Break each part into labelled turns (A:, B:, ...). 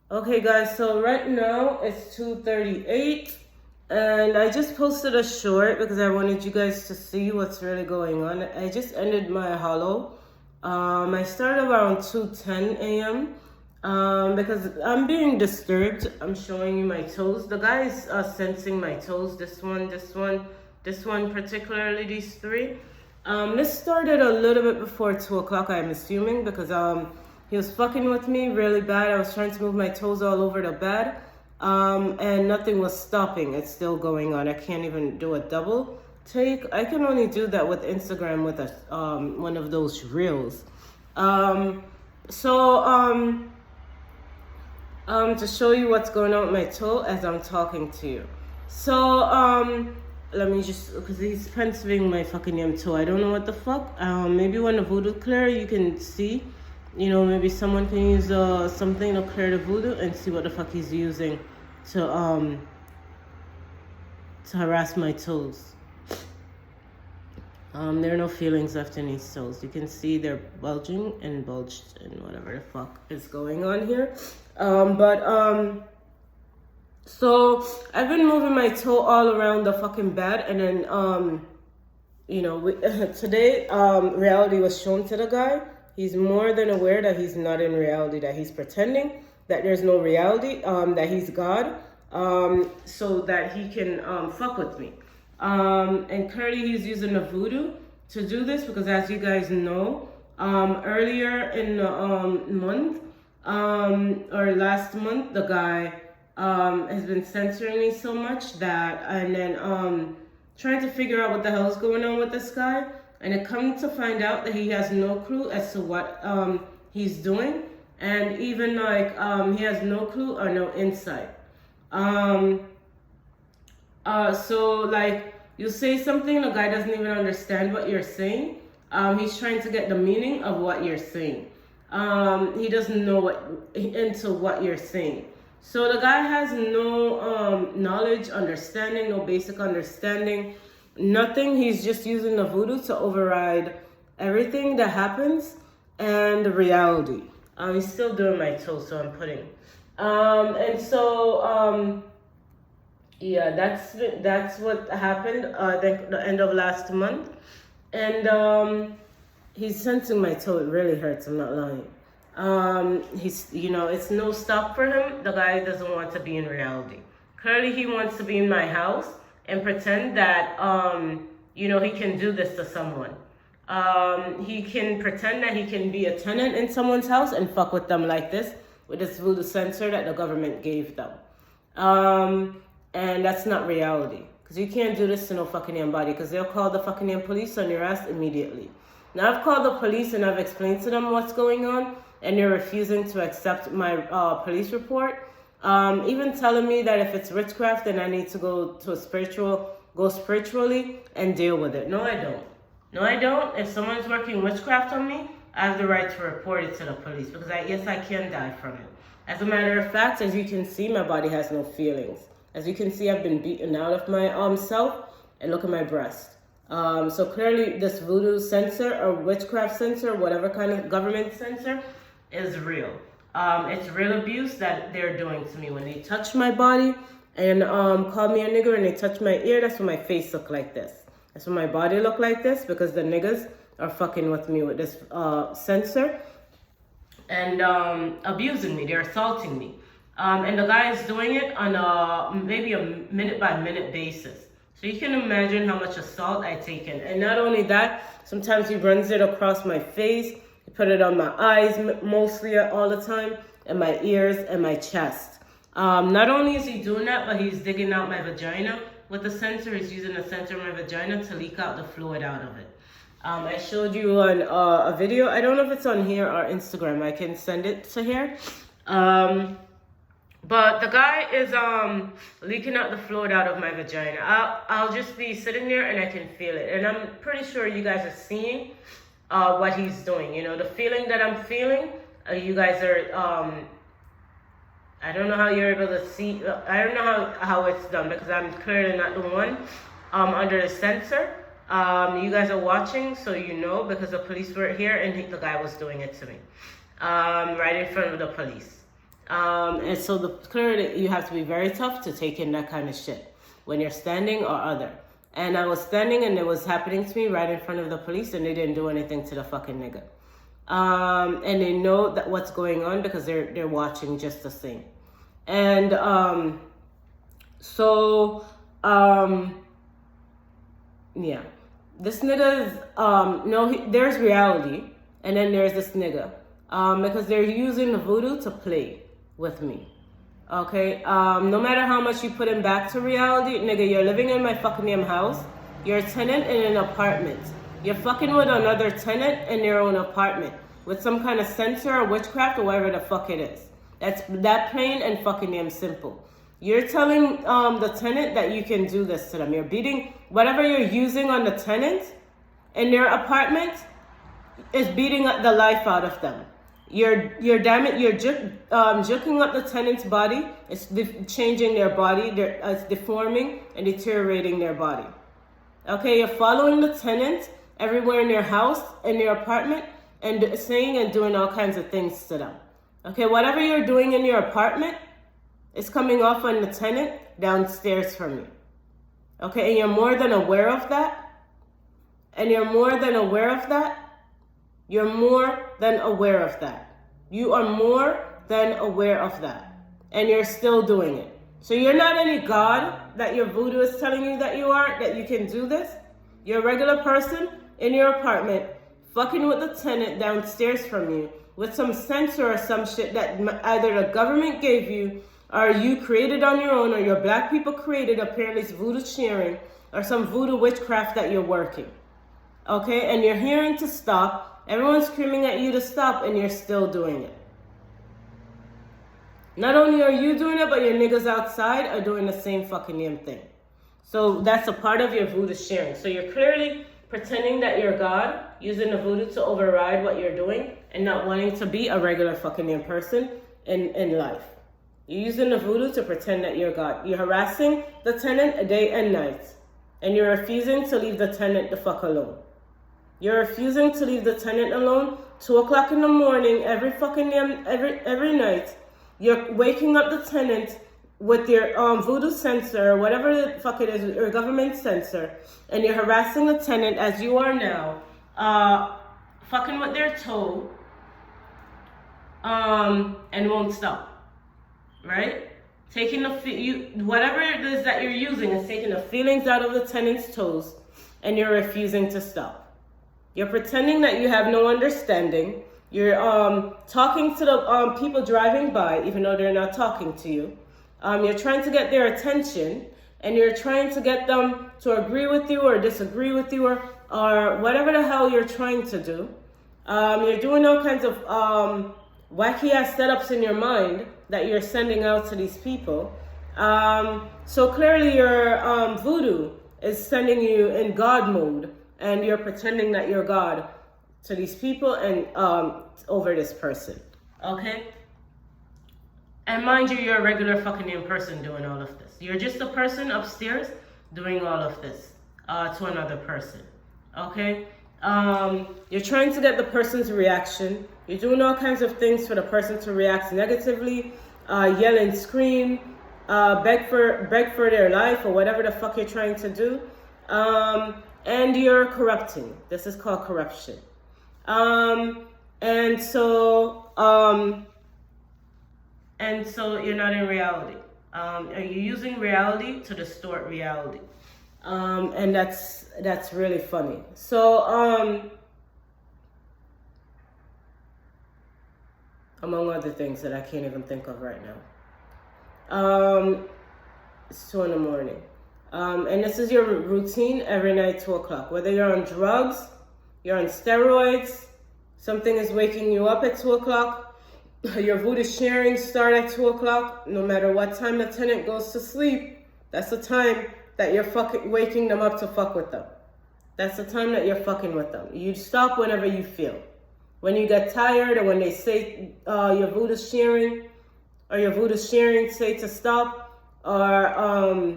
A: Okay guys, so right now it's 2:38 and I just posted a short because I wanted you guys to see what's really going on. I just ended my hollow. I started around 2:10 a.m. Because I'm being disturbed. I'm showing you my toes. The guy is sensing my toes. This one particularly, these three. This started a little bit before 2 o'clock, I'm assuming, because he was fucking with me really bad. I was trying to move my toes all over the bed, and nothing was stopping. It's still going on. I can't even do a double take. I can only do that with Instagram with a one of those reels. Um, so to show you what's going on with my toe as I'm talking to you. So let me just, because he's penciling my fucking yam toe. I don't know what the fuck. Maybe when the voodoo clear, you can see. You know, maybe someone can use something to clear the voodoo and see what the fuck he's using to harass my toes. There are no feelings left in these toes. You can see they're bulging and bulged and whatever the fuck is going on here. So I've been moving my toe all around the fucking bed, and then today reality was shown to the guy. He's more than aware that he's not in reality, that he's pretending that there's no reality, that he's God, so that he can fuck with me. And currently he's using the voodoo to do this because, as you guys know, earlier in the month, or last month, the guy has been censoring me so much that, and then trying to figure out what the hell's going on with this guy. And it comes to find out that he has no clue as to what he's doing, and even he has no clue or no insight. So like you say something, the guy doesn't even understand what you're saying. He's trying to get the meaning of what you're saying. He doesn't know what you're saying. So the guy has no knowledge, understanding, no basic understanding, nothing. He's just using the voodoo to override everything that happens and the reality. He's still doing my toes, so I'm putting. Yeah, that's what happened. I think the end of last month, and he's sensing my toe. It really hurts. I'm not lying. It's no stop for him. The guy doesn't want to be in reality. Clearly, he wants to be in my house and pretend that he can do this to someone. He can pretend that he can be a tenant in someone's house and fuck with them like this with this voodoo sensor that the government gave them. And that's not reality. Because you can't do this to no fucking young body, because they'll call the fucking young police on your ass immediately. Now, I've called the police and I've explained to them what's going on, and they're refusing to accept my police report. Even telling me that if it's witchcraft, then I need to go spiritually and deal with it. No, I don't. No, I don't. If someone's working witchcraft on me, I have the right to report it to the police, because I can die from it. As a matter of fact, as you can see, my body has no feelings. As you can see, I've been beaten out of my self, and look at my breast. So clearly this voodoo sensor or witchcraft sensor, whatever kind of government sensor, is real. It's real abuse that they're doing to me when they touch my body and call me a nigger, and they touch my ear. That's when my face look like this. That's when my body look like this, because the niggas are fucking with me with this sensor and abusing me. They're assaulting me. And the guy is doing it on maybe a minute by minute basis. So you can imagine how much assault I take in. And not only that, sometimes he runs it across my face. He put it on my eyes mostly all the time, and my ears and my chest. Not only is he doing that, but he's digging out my vagina with the sensor. He's using the sensor of my vagina to leak out the fluid out of it. I showed you on a video. I don't know if it's on here or Instagram. I can send it to here. But the guy is leaking out the fluid out of my vagina. I'll just be sitting there and I can feel it. And I'm pretty sure you guys are seeing what he's doing. You know, the feeling that I'm feeling, you guys are, I don't know how you're able to see. I don't know how it's done, because I'm clearly not the one under the sensor. You guys are watching, so you know, because the police were here and the guy was doing it to me right in front of the police. And so clearly you have to be very tough to take in that kind of shit when you're standing or other. And I was standing and it was happening to me right in front of the police and they didn't do anything to the fucking nigga. And they know that what's going on because they're watching just the same. And yeah. This nigga's, there's reality and then there's this nigga. Because they're using the voodoo to play with me. Okay? No matter how much you put him back to reality, nigga, you're living in my fucking damn house. You're a tenant in an apartment. You're fucking with another tenant in their own apartment with some kind of censor or witchcraft or whatever the fuck it is. That's that plain and fucking damn simple. You're telling the tenant that you can do this to them. You're beating whatever you're using on the tenant in their apartment is beating the life out of them. You're juking up the tenant's body. It's changing their body. It's deforming and deteriorating their body. Okay, you're following the tenant everywhere in their house, in their apartment, and saying and doing all kinds of things to them. Okay, whatever you're doing in your apartment is coming off on the tenant downstairs from you. Okay, and you're more than aware of that. And you're more than aware of that. You're more than aware of that. You are more than aware of that. And you're still doing it. So you're not any god that your voodoo is telling you that you are, that you can do this. You're a regular person in your apartment, fucking with the tenant downstairs from you, with some censor or some shit that either the government gave you, or you created on your own, or your black people created, apparently it's voodoo sharing, or some voodoo witchcraft that you're working. Okay, and you're hearing to stop. Everyone's screaming at you to stop and you're still doing it. Not only are you doing it, but your niggas outside are doing the same fucking damn thing. So that's a part of your voodoo sharing. So you're clearly pretending that you're God, using the voodoo to override what you're doing and not wanting to be a regular fucking damn person in life. You're using the voodoo to pretend that you're God. You're harassing the tenant day and night. And you're refusing to leave the tenant the fuck alone. You're refusing to leave the tenant alone. 2 o'clock in the morning, every fucking damn, every night. You're waking up the tenant with your voodoo censor, or whatever the fuck it is, your government censor, and you're harassing the tenant as you are now, fucking with their toe, and won't stop, right? Taking whatever it is that you're using is taking the feelings out of the tenant's toes, and you're refusing to stop. You're pretending that you have no understanding. You're talking to the people driving by, even though they're not talking to you. You're trying to get their attention, and you're trying to get them to agree with you or disagree with you, or whatever the hell you're trying to do. You're doing all kinds of wacky ass setups in your mind that you're sending out to these people. So clearly your voodoo is sending you in God mode, and you're pretending that you're God to these people and over this person. Okay? And mind you, you're a regular fucking name person doing all of this. You're just a person upstairs doing all of this to another person. Okay? You're trying to get the person's reaction. You're doing all kinds of things for the person to react negatively, yell and scream, beg for their life or whatever the fuck you're trying to do. And you're corrupting. This is called corruption. And so you're not in reality. Are you using reality to distort reality? And that's really funny. So, among other things that I can't even think of right now. It's 2 a.m. And this is your routine every night, 2 o'clock. Whether you're on drugs, you're on steroids, something is waking you up at 2 o'clock, your voodoo sharings start at 2 o'clock, no matter what time the tenant goes to sleep, that's the time that you're fucking waking them up to fuck with them. That's the time that you're fucking with them. You stop whenever you feel. When you get tired, or when they say your voodoo sharing, or your voodoo sharing say to stop, or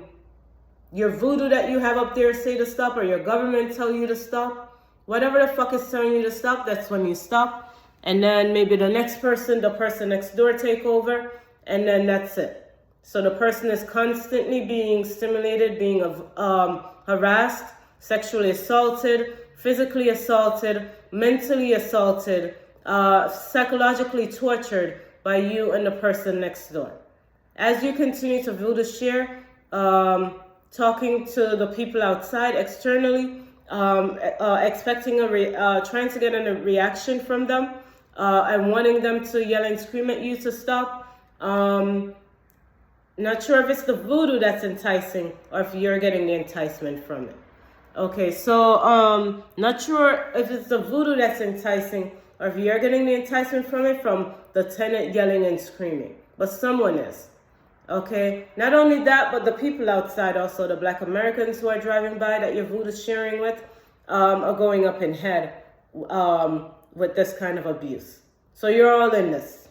A: your voodoo that you have up there say to stop, or your government tell you to stop, whatever the fuck is telling you to stop, that's when you stop. And then maybe the next person, the person next door take over, and then that's it. So the person is constantly being stimulated, being harassed, sexually assaulted, physically assaulted, mentally assaulted, psychologically tortured by you and the person next door. As you continue to voodoo share, talking to the people outside externally, expecting trying to get a reaction from them, and wanting them to yell and scream at you to stop. Not sure if it's the voodoo that's enticing or if you're getting the enticement from it. Okay, so not sure if it's the voodoo that's enticing or if you're getting the enticement from it from the tenant yelling and screaming, but someone is. Okay, not only that, but the people outside also, the Black Americans who are driving by that you're voodoo sharing with, are going up in head with this kind of abuse. So you're all in this.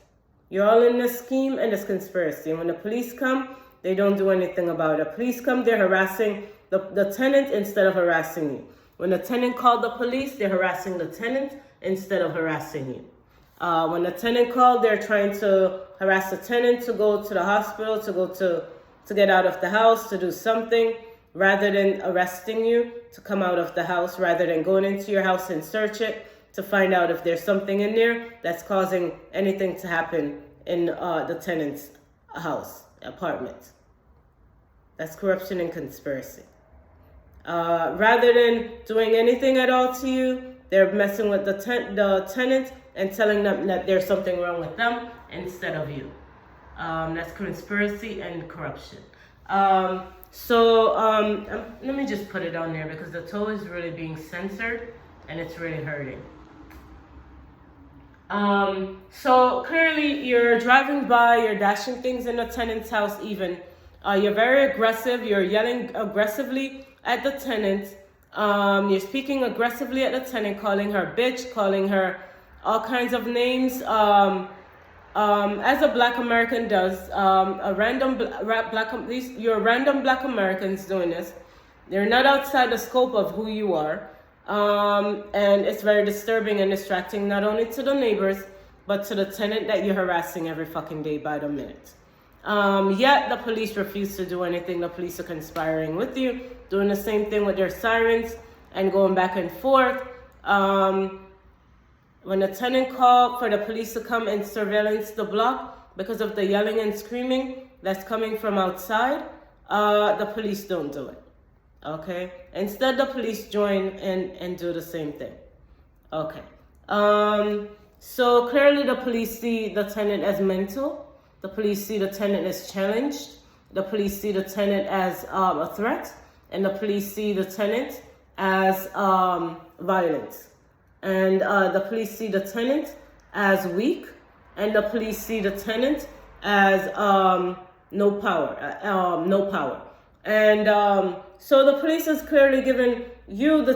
A: You're all in this scheme and this conspiracy. And when the police come, they don't do anything about it. Police come, they're harassing the tenant instead of harassing you. When the tenant called the police, they're harassing the tenant instead of harassing you. When the tenant called, they're trying to harass the tenant to go to the hospital, to get out of the house, to do something, rather than arresting you to come out of the house, rather than going into your house and search it to find out if there's something in there that's causing anything to happen in the tenant's house, apartment. That's corruption and conspiracy. Rather than doing anything at all to you, they're messing with the tenant and telling them that there's something wrong with them instead of you. That's conspiracy and corruption. Let me just put it on there because the toe is really being censored and it's really hurting. So clearly you're driving by, you're dashing things in the tenant's house even. You're very aggressive, you're yelling aggressively at the tenant. You're speaking aggressively at the tenant, calling her bitch, calling her all kinds of names. As a Black American does, you're random Black Americans doing this. They're not outside the scope of who you are. And it's very disturbing and distracting, not only to the neighbors, but to the tenant that you're harassing every fucking day by the minute. Yet the police refuse to do anything. The police are conspiring with you, doing the same thing with their sirens and going back and forth. When the tenant called for the police to come and surveillance the block because of the yelling and screaming that's coming from outside, the police don't do it. Okay? Instead, the police join and do the same thing. Okay. So clearly the police see the tenant as mental. The police see the tenant as challenged. The police see the tenant as a threat. And the police see the tenant as violent. And the police see the tenant as weak. And the police see the tenant as no power. And so the police has clearly given you, the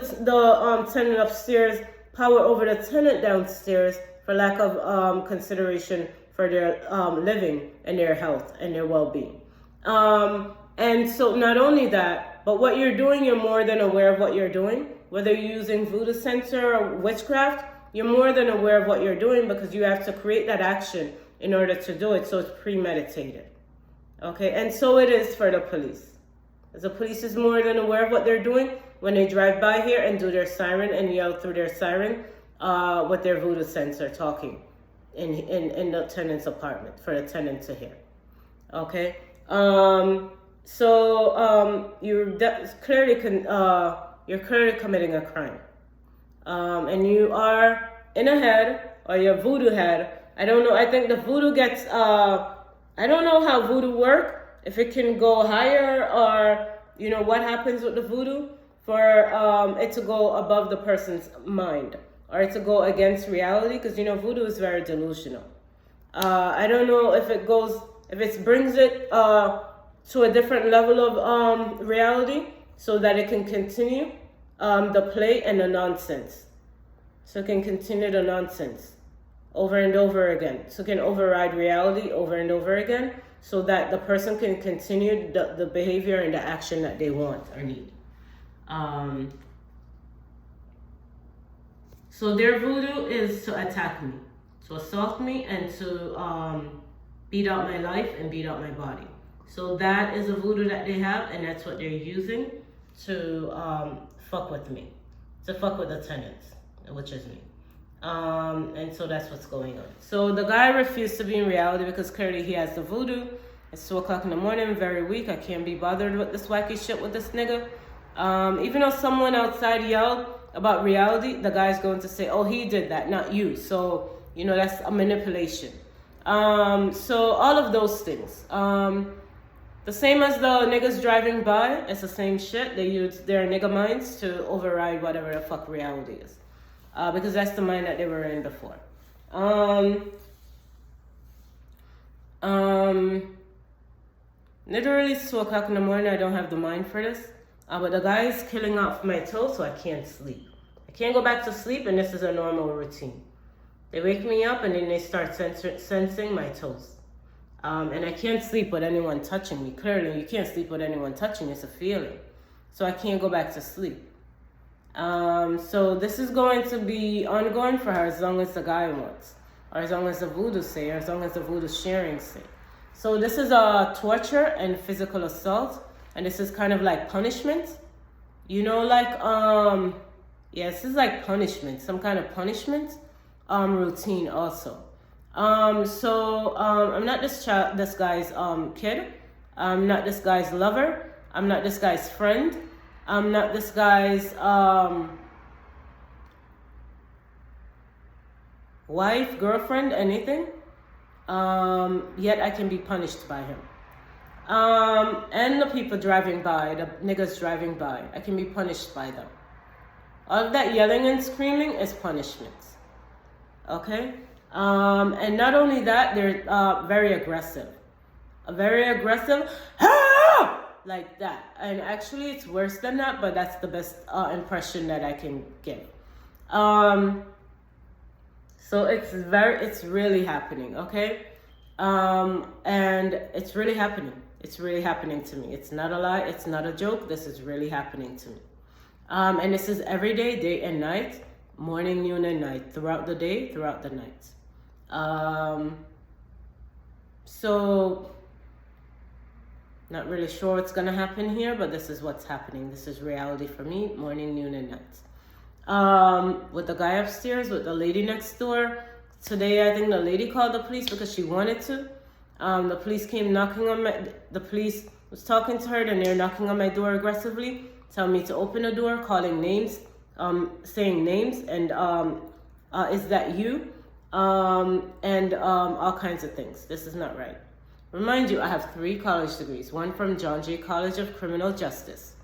A: tenant upstairs, power over the tenant downstairs for lack of consideration for their living and their health and their well-being. And so not only that, but what you're doing, you're more than aware of what you're doing. Whether you're using voodoo censor or witchcraft, you're more than aware of what you're doing because you have to create that action in order to do it, so it's premeditated. Okay, and so it is for the police. The police is more than aware of what they're doing when they drive by here and do their siren and yell through their siren with their voodoo sensor talking in the tenant's apartment for the tenant to hear. Okay, you're clearly committing a crime, and you are in a head or your voodoo head. I don't know. I think the voodoo gets. I don't know how voodoo works. If it can go higher or, what happens with the voodoo for it to go above the person's mind or it to go against reality, because, voodoo is very delusional. I don't know if it brings it to a different level of reality so that it can continue the play and the nonsense. So it can continue the nonsense over and over again. So it can override reality over and over again, so that the person can continue the behavior and the action that they want or need. So their voodoo is to attack me, to assault me, and to beat out my life and beat out my body. So that is a voodoo that they have, and that's what they're using to fuck with me, to fuck with the tenants, which is me. And so that's what's going on. So the guy refused to be in reality because clearly he has the voodoo. It's 2 o'clock in the morning, I'm very weak. I can't be bothered with this wacky shit with this nigga. Even though someone outside yelled about reality, the guy's going to say, oh, he did that, not you. So, you know, that's a manipulation. So all of those things. The same as the niggas driving by, it's the same shit. They use their nigga minds to override whatever the fuck reality is. Because that's the mind that they were in before. Literally 2 o'clock in the morning, I don't have the mind for this. But the guy is killing off my toes, so I can't sleep. I can't go back to sleep, and this is a normal routine. They wake me up, and then they start sensing my toes. And I can't sleep with anyone touching me. Clearly, you can't sleep with anyone touching. It's a feeling. So I can't go back to sleep. So this is going to be ongoing for her as long as the guy wants. Or as long as the voodoo say, or as long as the voodoo sharing say. So this is a torture and physical assault. And this is kind of like punishment. You know, like, yeah, this is like punishment. Some kind of punishment routine also. So I'm not this guy's kid. I'm not this guy's lover. I'm not this guy's friend. I'm not this guy's wife, girlfriend, anything. Yet I can be punished by him. And the people driving by, the niggas driving by, I can be punished by them. All of that yelling and screaming is punishment. Okay? And not only that, they're very aggressive. Very aggressive, like that. And actually, it's worse than that, but that's the best impression that I can give. So it's really happening, okay? And it's really happening. It's really happening to me. It's not a lie. It's not a joke. This is really happening to me. And this is every day and night, morning, noon, and night, throughout the day, throughout the night. So, not really sure what's going to happen here, but this is what's happening. This is reality for me, morning, noon, and night. With the guy upstairs, with the lady next door. Today, I think the lady called the police because she wanted to. The police came knocking on the police was talking to her, and they're knocking on my door aggressively, telling me to open the door, calling names, saying names, and is that you? And all kinds of things. This is not right. Remind you, I have 3 college degrees. One from John Jay College of Criminal Justice,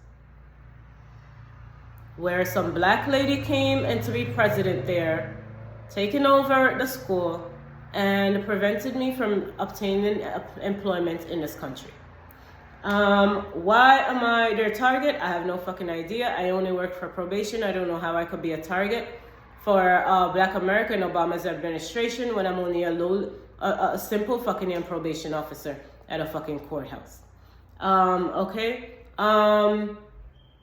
A: where some black lady came in to be president there, taking over the school, and prevented me from obtaining employment in this country. Why am I their target? I have no fucking idea. I only work for probation. I don't know how I could be a target for Black America and Obama's administration when I'm only a simple fucking young probation officer at a fucking courthouse. Okay?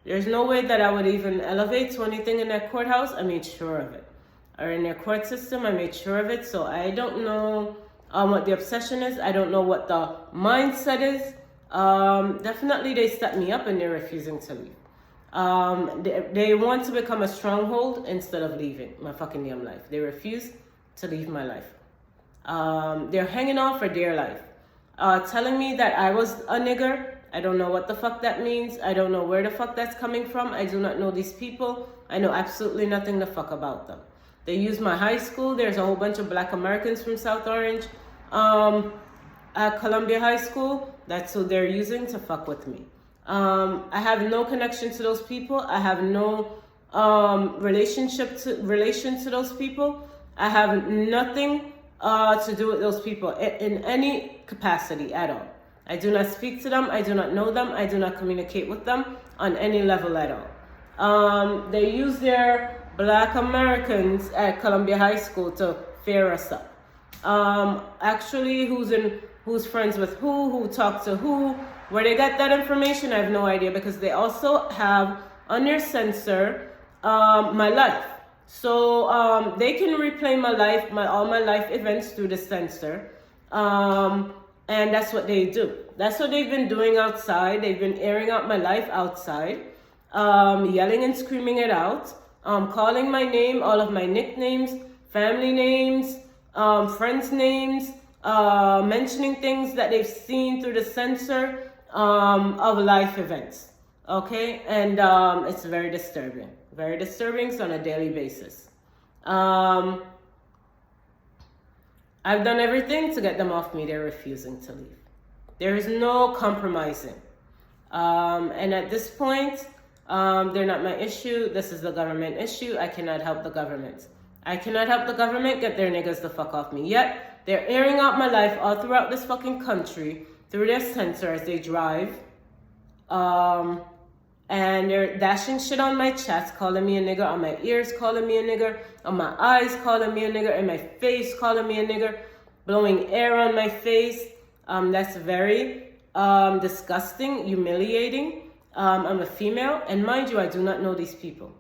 A: There's no way that I would even elevate to anything in that courthouse. I made sure of it. Or in their court system, I made sure of it. So I don't know what the obsession is. I don't know what the mindset is. Definitely they set me up and they're refusing to leave. They want to become a stronghold instead of leaving my fucking damn life. They refuse to leave my life. They're hanging on for dear life. Telling me that I was a nigger. I don't know what the fuck that means. I don't know where the fuck that's coming from. I do not know these people. I know absolutely nothing the fuck about them. They use my high school. There's a whole bunch of Black Americans from South Orange at Columbia High School. That's who they're using to fuck with me. I have no connection to those people. I have no relation to those people. I have nothing to do with those people in any capacity at all. I do not speak to them. I do not know them. I do not communicate with them on any level at all. They use their Black Americans at Columbia High School to fare us up. Actually, who's friends with who talked to who, where they got that information, I have no idea, because they also have on their censor my life. So they can replay my life, all my life events through the censor. And that's what they do. That's what they've been doing outside. They've been airing out my life outside, yelling and screaming it out, calling my name, all of my nicknames, family names, friends' names, mentioning things that they've seen through the censor of life events. Okay? And it's very disturbing. Very disturbing, so on a daily basis. I've done everything to get them off me. They're refusing to leave. There is no compromising. And at this point, they're not my issue. This is the government issue. I cannot help the government. I cannot help the government get their niggas the fuck off me. Yet, they're airing out my life all throughout this fucking country through their censor as they drive. And they're dashing shit on my chest, calling me a nigger, on my ears calling me a nigger, on my eyes calling me a nigger, in my face calling me a nigger, blowing air on my face. That's very disgusting, humiliating. I'm a female, and mind you, I do not know these people.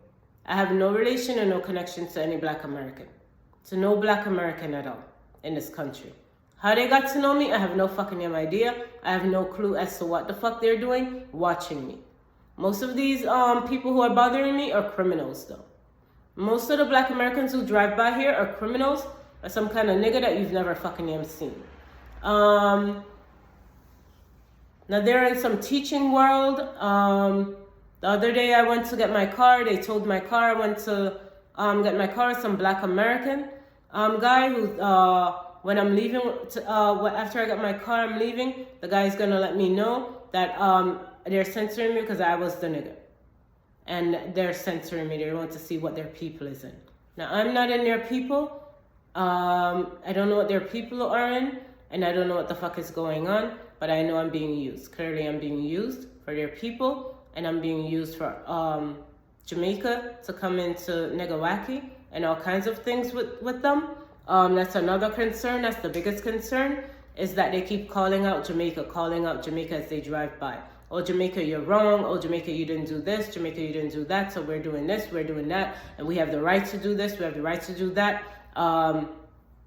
A: I have no relation and no connection to any black American. To no black American at all in this country. How they got to know me, I have no fucking idea. I have no clue as to what the fuck they're doing watching me. Most of these people who are bothering me are criminals, though. Most of the black Americans who drive by here are criminals or some kind of nigga that you've never fucking seen. Now, they're in some teaching world. The other day I went to get my car. They towed my car. I went to get my car with some black American guy who, when I'm leaving, after I got my car, I'm leaving, the guy's going to let me know that they're censoring me because I was the nigga. And they're censoring me. They want to see what their people is in. Now, I'm not in their people. I don't know what their people are in. And I don't know what the fuck is going on. But I know I'm being used. Clearly, I'm being used for their people. And I'm being used for Jamaica to come into Negawaki and all kinds of things with them. That's another concern. That's the biggest concern. Is that they keep calling out Jamaica as they drive by. Oh, Jamaica, you're wrong. Oh, Jamaica, you didn't do this. Jamaica, you didn't do that. So we're doing this, we're doing that. And we have the right to do this, we have the right to do that.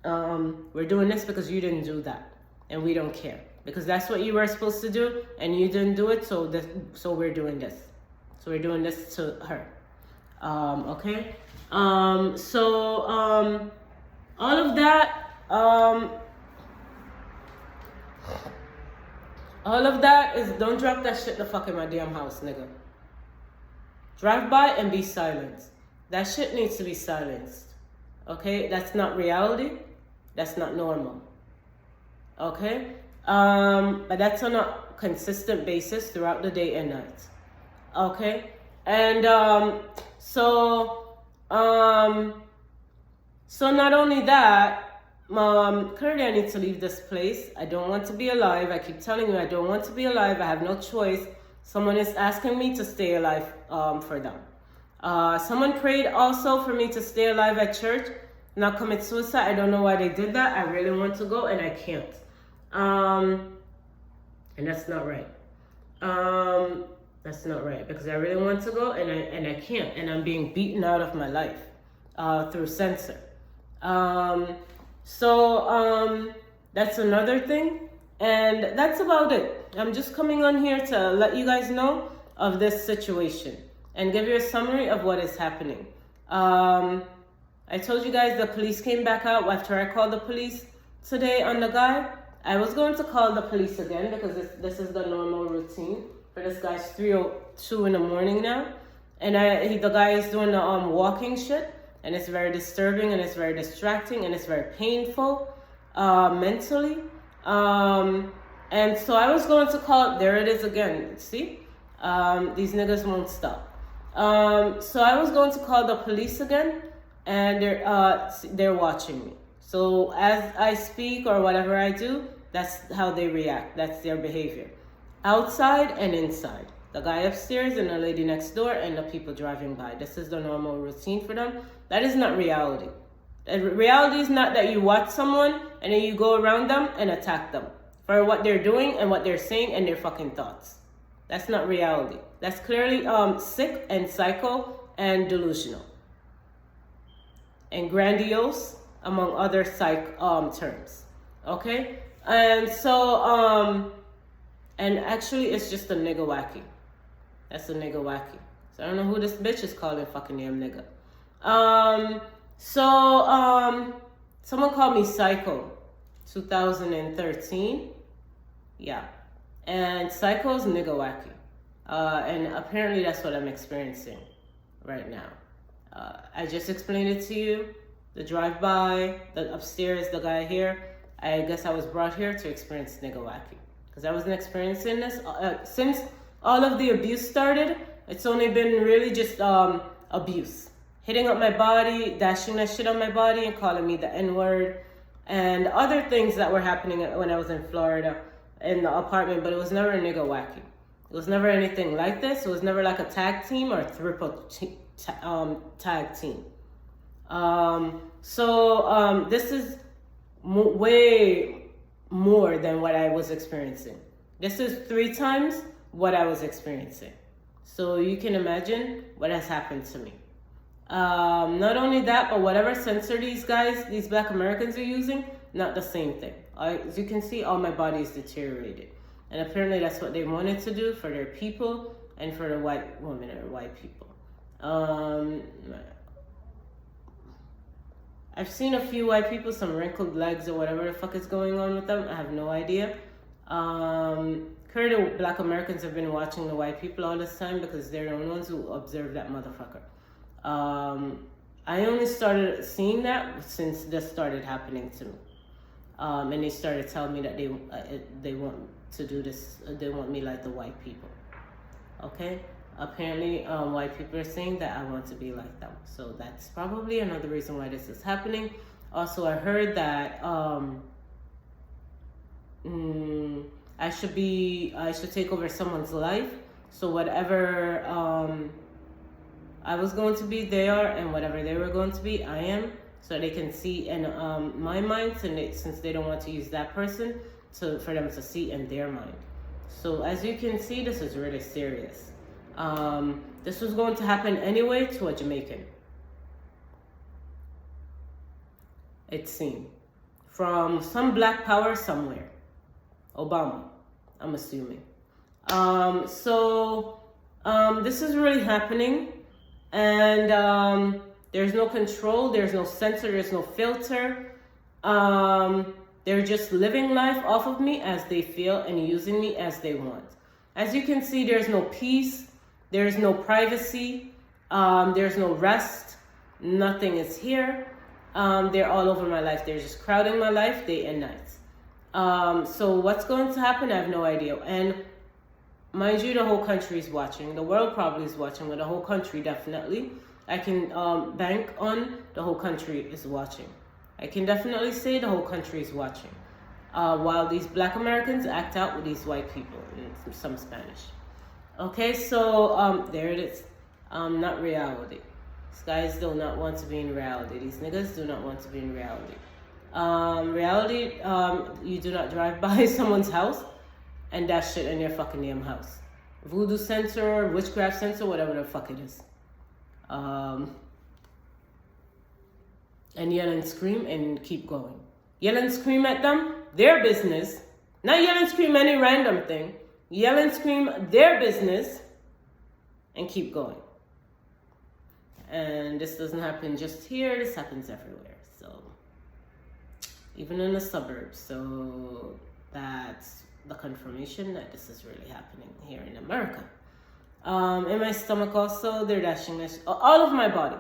A: We're doing this because you didn't do that. And we don't care. Because that's what you were supposed to do, and you didn't do it, so we're doing this. So we're doing this to her. Okay? All of that, is don't drop that shit the fuck in my damn house, nigga. Drive by and be silent. That shit needs to be silenced. Okay? That's not reality. That's not normal. Okay? But that's on a consistent basis throughout the day and night. Okay? And so not only that, clearly I need to leave this place. I don't want to be alive. I keep telling you I don't want to be alive. I have no choice. Someone is asking me to stay alive for them. Someone prayed also for me to stay alive at church, not commit suicide. I don't know why they did that. I really want to go and I can't. And that's not right. That's not right because I really want to go and I can't, and I'm being beaten out of my life through censor. That's another thing, and that's about it. I'm just coming on here to let you guys know of this situation and give you a summary of what is happening. I told you guys the police came back out after I called the police today on the guy. I was going to call the police again because this is the normal routine for this guy. It's 3:02 in the morning now, and the guy is doing the walking shit, and it's very disturbing and it's very distracting and it's very painful mentally. And so I was going to call. There it is again. See, these niggas won't stop. So I was going to call the police again, and they're watching me. So as I speak or whatever I do, that's how they react. That's their behavior. Outside and inside. The guy upstairs and the lady next door and the people driving by. This is the normal routine for them. That is not reality. Reality is not that you watch someone and then you go around them and attack them for what they're doing and what they're saying and their fucking thoughts. That's not reality. That's clearly sick and psycho and delusional. And grandiose, among other terms. Okay? And so, and actually, it's just a nigga wacky. That's a nigga wacky. So I don't know who this bitch is calling fucking damn nigga. Someone called me Psycho, 2013. Yeah. And Psycho's nigga wacky. And apparently that's what I'm experiencing right now. I just explained it to you. The drive-by, the upstairs, the guy here. I guess I was brought here to experience nigga wacky. Because I wasn't experiencing this. Since all of the abuse started, it's only been really just abuse. Hitting up my body, dashing that shit on my body and calling me the N-word. And other things that were happening when I was in Florida in the apartment. But it was never nigga wacky. It was never anything like this. It was never like a tag team or a triple tag team. This is way more than what I was experiencing. This is 3 times what I was experiencing. So you can imagine what has happened to me. Not only that, but whatever sensor these Black Americans are using, not the same thing. As you can see, all my body is deteriorated. And apparently that's what they wanted to do for their people and for the white women or white people. I've seen a few white people, some wrinkled legs or whatever the fuck is going on with them. I have no idea. Currently, Black Americans have been watching the white people all this time because they're the only ones who observe that motherfucker. I only started seeing that since this started happening to me. And they started telling me that they want to do this, they want me like the white people. Okay? Apparently, white people are saying that I want to be like them. So that's probably another reason why this is happening. Also, I heard that I should take over someone's life. So whatever I was going to be, they are, and whatever they were going to be, I am. So they can see in my mind, since they don't want to use that person, for them to see in their mind. So as you can see, this is really serious. This was going to happen anyway to a Jamaican. It seemed. From some black power somewhere. Obama, I'm assuming. This is really happening. And there's no control, there's no censor, there's no filter. They're just living life off of me as they feel and using me as they want. As you can see, there's no peace, there's no privacy, there's no rest, nothing is here. They're all over my life. They're just crowding my life day and night. So what's going to happen, I have no idea. And mind you, the whole country is watching. The world probably is watching, but the whole country definitely. I can bank on the whole country is watching. I can definitely say the whole country is watching. While these Black Americans act out with these white people in some Spanish. Okay, so there it is. Not reality. These guys do not want to be in reality. These niggas do not want to be in reality. You do not drive by someone's house and that shit in your fucking damn house. Voodoo censor, witchcraft censor, whatever the fuck it is. And yell and scream and keep going. Yell and scream at them, their business. Not yell and scream any random thing. Yell and scream their business and keep going. And this doesn't happen just here, this happens everywhere. So, even in the suburbs. So, that's the confirmation that this is really happening here in America. In my stomach also, they're dashing this, all of my body.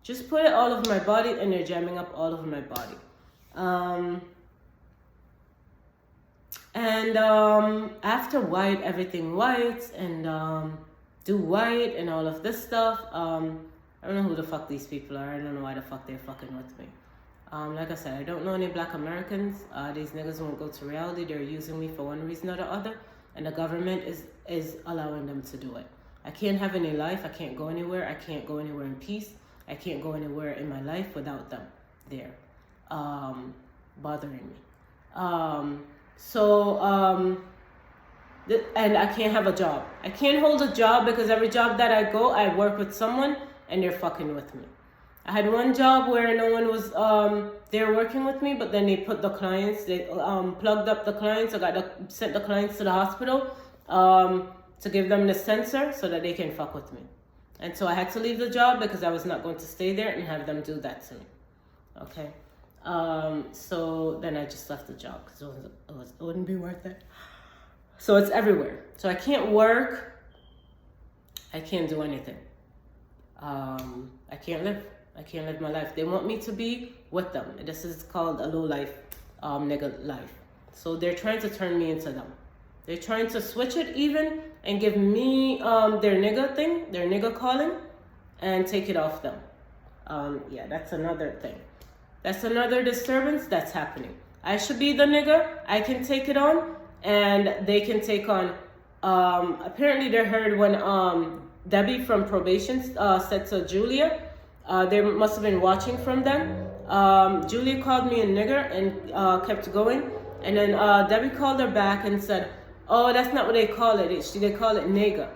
A: Just put it all over my body and they're jamming up all over my body. After white, everything white and do white and all of this stuff, I don't know who the fuck these people are. I don't know why the fuck they're fucking with me. Like I said, I don't know any Black Americans. These niggas won't go to reality. They're using me for one reason or the other. And the government is allowing them to do it. I can't have any life. I can't go anywhere. I can't go anywhere in peace. I can't go anywhere in my life without them there bothering me. And I can't have a job. I can't hold a job because every job that I go, I work with someone and they're fucking with me. I had one job where no one was there working with me, but then they put the clients, they plugged up the clients. Sent the clients to the hospital to give them the sensor so that they can fuck with me. And so I had to leave the job because I was not going to stay there and have them do that to me. Okay. So then I just left the job because it wouldn't be worth it. So it's everywhere. So I can't work. I can't do anything. I can't live. I can't live my life. They want me to be with them. This is called a low life, nigga life. So they're trying to turn me into them. They're trying to switch it even and give me their nigga thing, their nigga calling, and take it off them. Yeah, that's another thing. That's another disturbance that's happening. I should be the nigga. I can take it on, and they can take on. Apparently, they heard when Debbie from probation said to Julia. They must have been watching from them. Julia called me a nigger and kept going. And then Debbie called her back and said, "Oh, that's not what they call it. They call it nigger."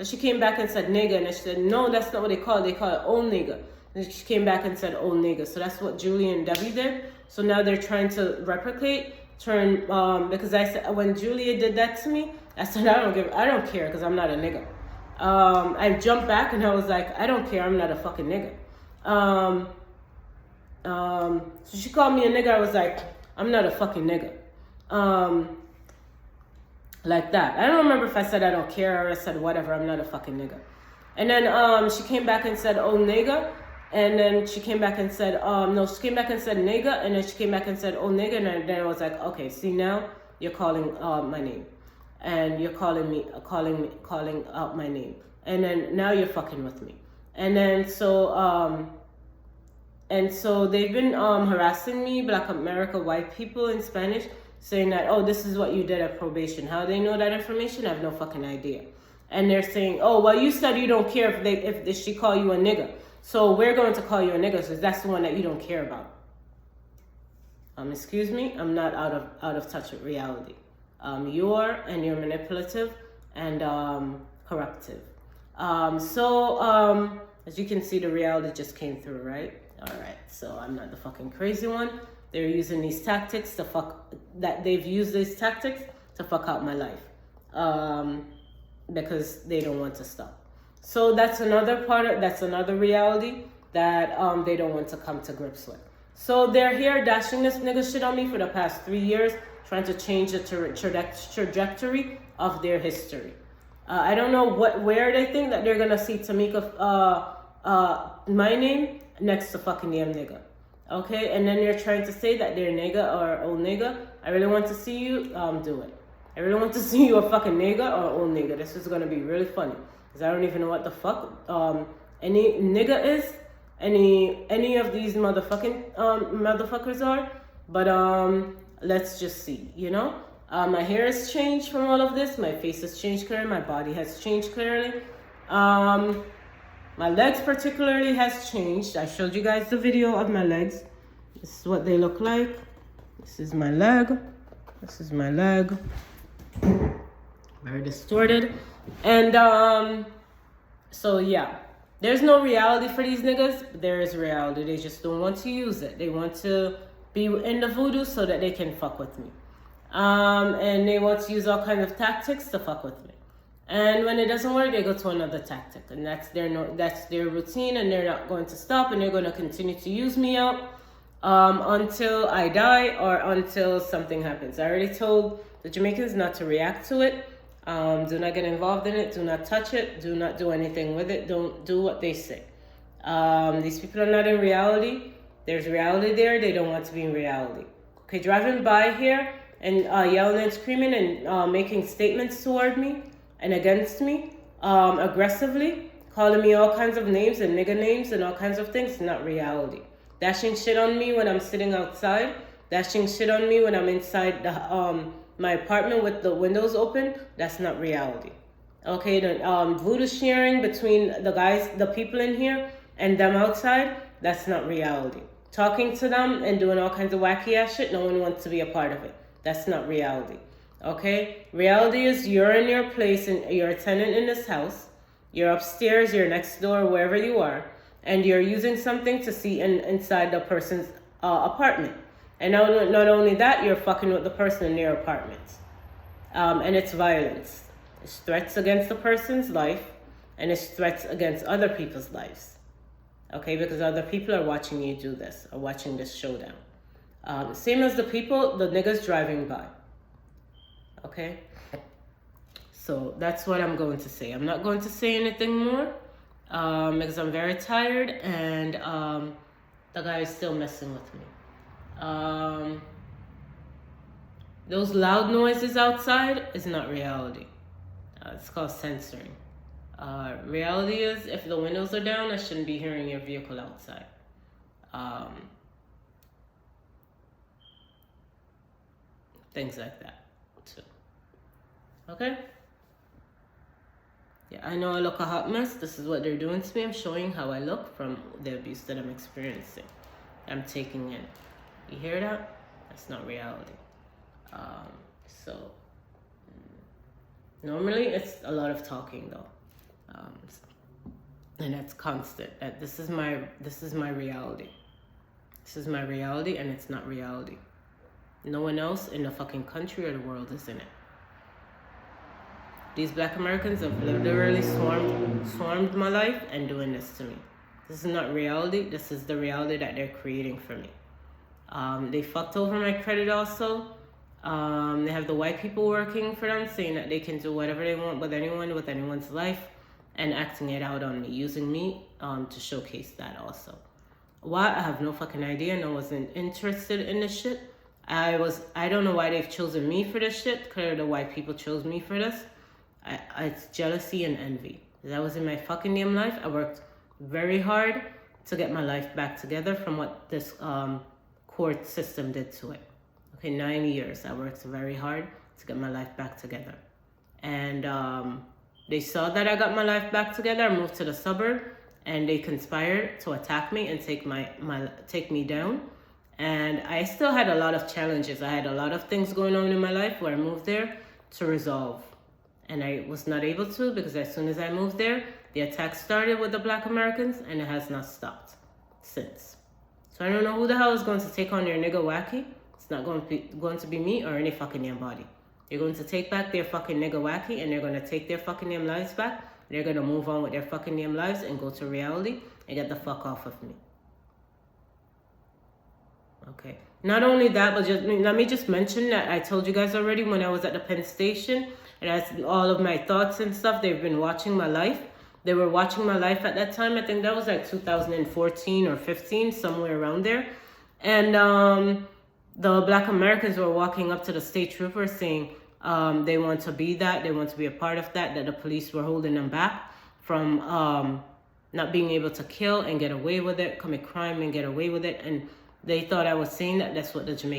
A: She came back and said nigger. And she said, "No, that's not what they call it. They call it old nigger." And she came back and said old nigger. So that's what Julia and Debbie did. So now they're trying to replicate, because I said, when Julia did that to me, I said, I don't care because I'm not a nigger. I jumped back and I was like, I don't care, I'm not a fucking nigga. So she called me a nigga. I was like, I'm not a fucking nigga. Like that. I don't remember if I said I don't care or I said whatever, I'm not a fucking nigga. And then she came back and said, oh nigga. And then she came back and said, she came back and said nigga. And then she came back and said, oh nigga. And then I was like, okay, see now you're calling my name. And you're calling out my name. And then now you're fucking with me. And then so they've been harassing me, Black America white people in Spanish, saying that, oh, this is what you did at probation. How they know that information? I have no fucking idea. And they're saying, oh, well, you said you don't care if she call you a nigga. So we're going to call you a nigga because that's the one that you don't care about. Excuse me, I'm not out of touch with reality. You're manipulative and corruptive. As you can see, the reality just came through, right? All right, so I'm not the fucking crazy one. They're using these tactics they've used these tactics to fuck out my life, because they don't want to stop. So that's another reality that they don't want to come to grips with. So they're here dashing this nigga shit on me for the past 3 years, trying to change the trajectory of their history. I don't know where they think that they're gonna see Tamika, my name next to fucking damn nigga. Okay, and then they're trying to say that they're nigga or old nigga. I really want to see you do it. I really want to see you a fucking nigga or old nigga. This is gonna be really funny because I don't even know what the fuck any nigga is. Any of these motherfuckers are, but let's just see, you know. My hair has changed from all of this. My face has changed clearly. My body has changed clearly. My legs particularly has changed. I showed you guys the video of my legs. This is what they look like. This is my leg. This is my leg. Very distorted. And so yeah. There's no reality for these niggas. There is reality. They just don't want to use it. They want to be in the voodoo so that they can fuck with me. And they want to use all kinds of tactics to fuck with me. And when it doesn't work, they go to another tactic. And that's their routine, and they're not going to stop, and they're going to continue to use me out until I die or until something happens. I already told the Jamaicans not to react to it. Do not get involved in it. Do not touch it. Do not do anything with it. Don't do what they say. These people are not in reality. There's reality there. They don't want to be in reality. Okay, driving by here and yelling and screaming and making statements toward me and against me aggressively, calling me all kinds of names and nigga names and all kinds of things, not reality. Dashing shit on me when I'm sitting outside. Dashing shit on me when I'm inside my apartment with the windows open, that's not reality. Okay, the voodoo sharing between the people in here and them outside, that's not reality. Talking to them and doing all kinds of wacky ass shit, no one wants to be a part of it. That's not reality. Okay, reality is you're in your place and you're a tenant in this house. You're upstairs, you're next door, wherever you are. and you're using something to see inside the person's apartment. And not only that, you're fucking with the person in their apartment. And it's violence. It's threats against the person's life, and it's threats against other people's lives. Okay, because other people are watching you do this, or watching this showdown. Same as the niggas driving by. Okay? So that's what I'm going to say. I'm not going to say anything more because I'm very tired, and the guy is still messing with me. Those loud noises outside is not reality. It's called censoring. Reality is, if the windows are down, I shouldn't be hearing your vehicle outside. Things like that, too. Okay? Yeah, I know I look a hot mess. This is what they're doing to me. I'm showing how I look from the abuse that I'm experiencing. I'm taking in. You hear that? That's not reality. Normally it's a lot of talking though. And that's constant. This is my reality. This is my reality, and it's not reality. No one else in the fucking country or the world is in it. These black Americans have literally swarmed my life and doing this to me. This is not reality. This is the reality that they're creating for me. They fucked over my credit also. They have the white people working for them, saying that they can do whatever they want with anyone's life, and acting it out on me, using me to showcase that also. Why? I have no fucking idea. No, I wasn't interested in this shit. I don't know why they've chosen me for this shit. Clearly the white people chose me for this. It's jealousy and envy. That was in my fucking damn life. I worked very hard to get my life back together from what this court system did to it. Okay, 9 years. I worked very hard to get my life back together. And they saw that I got my life back together. I moved to the suburb, and they conspired to attack me and take me down. And I still had a lot of challenges. I had a lot of things going on in my life where I moved there to resolve. And I was not able to, because as soon as I moved there, the attack started with the black Americans, and it has not stopped since. So I don't know who the hell is going to take on their nigga wacky. It's not going to be me or any fucking damn body. They're going to take back their fucking nigga wacky, and they're going to take their fucking damn lives back. They're going to move on with their fucking damn lives and go to reality and get the fuck off of me. Okay. Not only that, but let me just mention that I told you guys already when I was at the Penn Station, and that's all of my thoughts and stuff. They've been watching my life. They were watching my life at that time. I think that was like 2014 or 15, somewhere around there. And the black Americans were walking up to the state trooper saying they want to be that. They want to be a part of that the police were holding them back from not being able to kill and get away with it, commit crime and get away with it. And they thought I was saying that that's what the Jamaican